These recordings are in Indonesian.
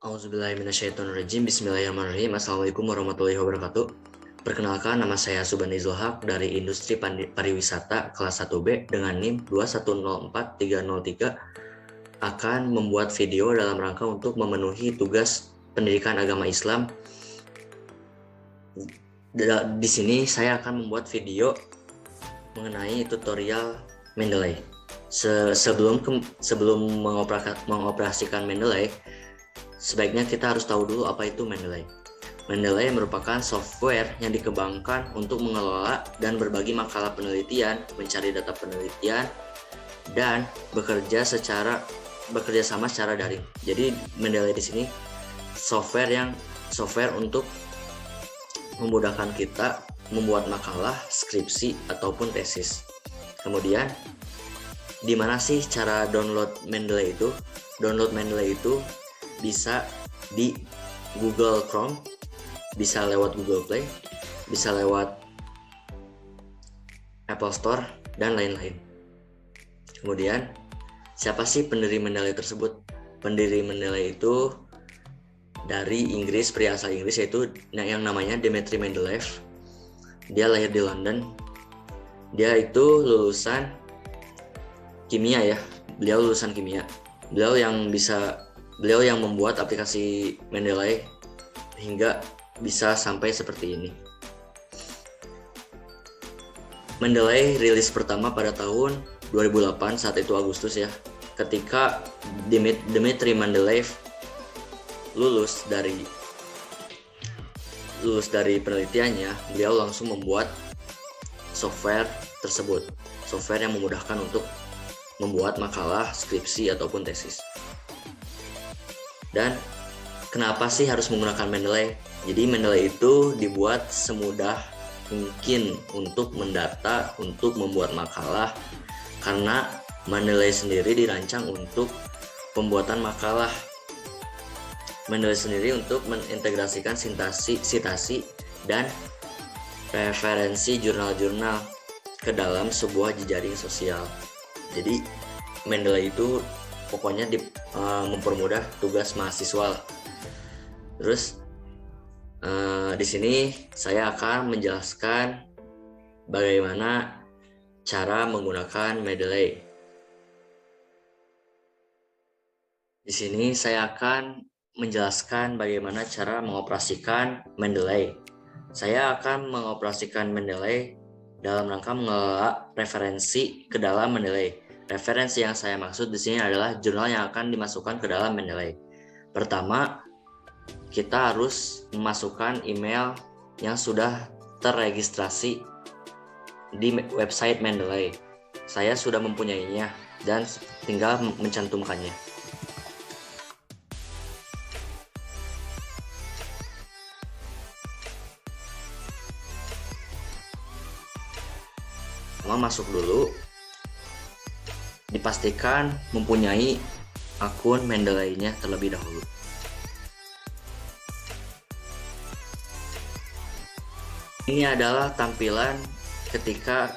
Auzubillahiminasyaitonirrajim. Bismillahirrahmanirrahim. Assalamualaikum warahmatullahi wabarakatuh. Perkenalkan, nama saya Subandi Zulhaq dari Industri Pariwisata kelas 1B dengan NIM 2104303 akan membuat video dalam rangka untuk memenuhi tugas pendidikan agama Islam. Di sini saya akan membuat video mengenai tutorial Mendeley. Sebelum mengoperasikan Mendeley, sebaiknya kita harus tahu dulu apa itu Mendeley. Mendeley merupakan software yang dikembangkan untuk mengelola dan berbagi makalah penelitian, mencari data penelitian, dan bekerja sama secara daring. Jadi Mendeley di sini software untuk memudahkan kita membuat makalah, skripsi ataupun tesis. Kemudian, di mana sih cara download Mendeley itu? Download Mendeley itu bisa di Google Chrome, bisa lewat Google Play, bisa lewat Apple Store, dan lain-lain. Kemudian, siapa sih pendiri Mendeley tersebut? Pendiri Mendeley itu dari Inggris, pria asal Inggris, yaitu yang namanya Dmitri Mendeleev. Dia lahir di London. Dia itu lulusan kimia ya. Beliau lulusan kimia. Beliau yang membuat aplikasi Mendeley hingga bisa sampai seperti ini. Mendeley rilis pertama pada tahun 2008, saat itu Agustus ya. Ketika Dmitri Mendeleev lulus dari penelitiannya, beliau langsung membuat software tersebut. Software yang memudahkan untuk membuat makalah, skripsi ataupun tesis. Dan kenapa sih harus menggunakan Mendeley? Jadi Mendeley itu dibuat semudah mungkin untuk mendata, untuk membuat makalah, karena Mendeley sendiri dirancang untuk pembuatan makalah. Mendeley sendiri untuk mengintegrasikan sitasi dan referensi jurnal-jurnal ke dalam sebuah jejaring sosial. Jadi Mendeley itu pokoknya mempermudah tugas mahasiswa. Terus di sini saya akan menjelaskan bagaimana cara menggunakan Mendeley. Di sini saya akan menjelaskan bagaimana cara mengoperasikan Mendeley. Saya akan mengoperasikan Mendeley dalam rangka mengelola referensi ke dalam Mendeley. Referensi yang saya maksud di sini adalah jurnal yang akan dimasukkan ke dalam Mendeley. Pertama, kita harus memasukkan email yang sudah terregistrasi di website Mendeley. Saya sudah mempunyainya dan tinggal mencantumkannya. Masuk dulu, dipastikan mempunyai akun Mendeley-nya terlebih dahulu. Ini adalah tampilan ketika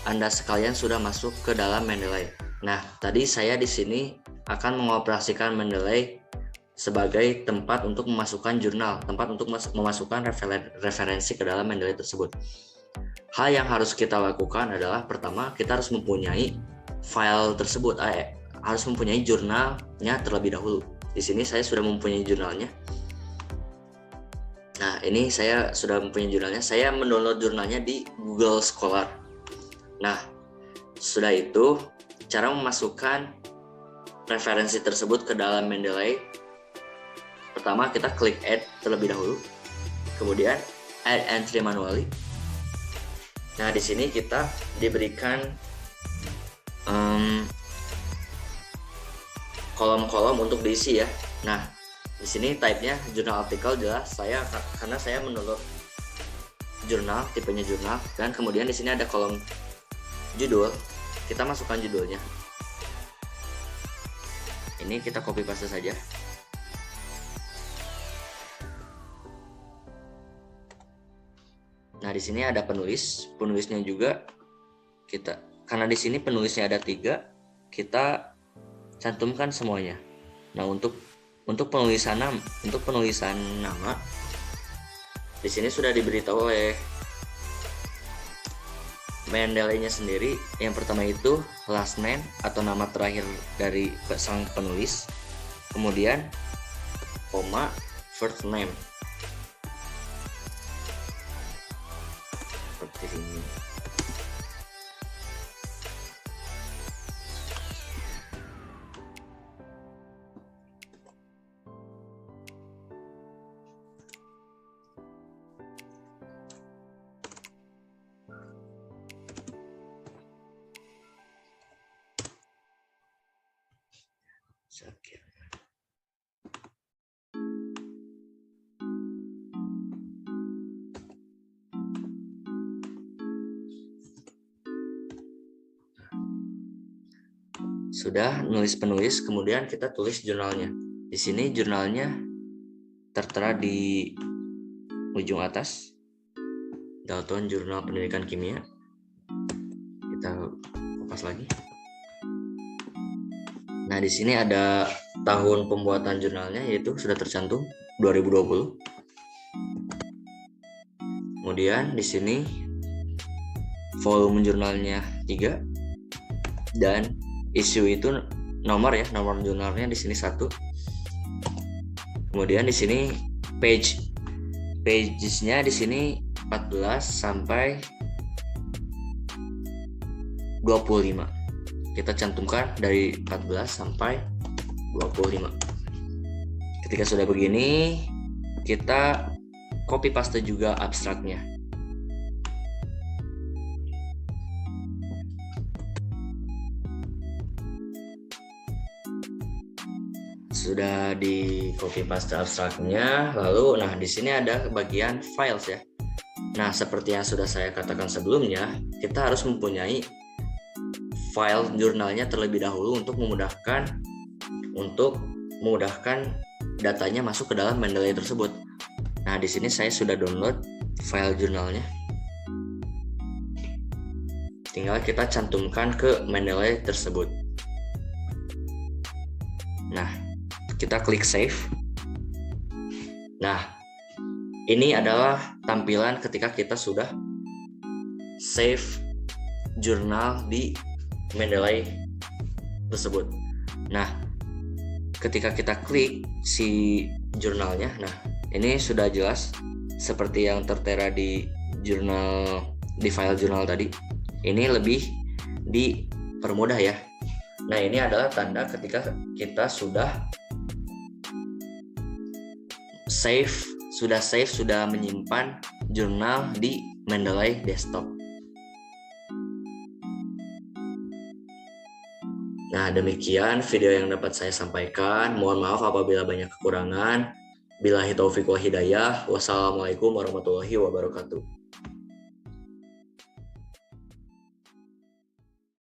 Anda sekalian sudah masuk ke dalam Mendeley. Nah, tadi saya di sini akan mengoperasikan Mendeley sebagai tempat untuk memasukkan jurnal, tempat untuk memasukkan referensi ke dalam Mendeley tersebut. Hal yang harus kita lakukan adalah pertama, kita harus mempunyai file tersebut, harus mempunyai jurnalnya terlebih dahulu. Di sini saya sudah mempunyai jurnalnya. Nah, ini saya sudah mempunyai jurnalnya. Saya mendownload jurnalnya di Google Scholar. Nah, sudah itu cara memasukkan referensi tersebut ke dalam Mendeley. Pertama, kita klik add terlebih dahulu. Kemudian add entry manually. Nah, di sini kita diberikan kolom-kolom untuk diisi ya. Nah, di sini type-nya jurnal artikel jelas karena saya mendownload jurnal, tipenya jurnal, dan kemudian di sini ada kolom judul. Kita masukkan judulnya. Ini kita copy paste saja. Nah, di sini ada penulisnya juga karena di sini penulisnya ada 3, kita cantumkan semuanya. Nah, untuk Untuk penulisan nama di sini sudah diberitahu oleh Mendeley-nya sendiri. Yang pertama itu last name atau nama terakhir dari sang penulis, kemudian koma first name seperti ini. Sakit. Sudah nulis penulis, kemudian kita tulis jurnalnya. Di sini jurnalnya tertera di ujung atas, Dalton Jurnal Pendidikan Kimia. Kita kupas lagi. Nah, di sini ada tahun pembuatan jurnalnya, yaitu sudah tercantum 2020. Kemudian di sini volume jurnalnya 3 dan isu itu nomor jurnalnya di sini 1. Kemudian di sini pages-nya di sini 14 sampai 25. Kita cantumkan dari 14 sampai 25. Ketika sudah begini, kita copy paste juga abstraknya. Sudah di copy paste abstraknya, lalu di sini ada bagian files ya. Nah, seperti yang sudah saya katakan sebelumnya, kita harus mempunyai file jurnalnya terlebih dahulu untuk memudahkan datanya masuk ke dalam Mendeley tersebut. Nah, di sini saya sudah download file jurnalnya. Tinggal kita cantumkan ke Mendeley tersebut. Nah, kita klik save. Nah, ini adalah tampilan ketika kita sudah save jurnal di Mendeley tersebut. Nah, ketika kita klik si jurnalnya, ini sudah jelas seperti yang tertera di file jurnal tadi. Ini lebih dipermudah ya. Nah, ini adalah tanda ketika kita sudah menyimpan jurnal di Mendeley desktop. Nah, demikian video yang dapat saya sampaikan. Mohon maaf apabila banyak kekurangan. Billahi taufiq wal hidayah. Wassalamualaikum warahmatullahi wabarakatuh.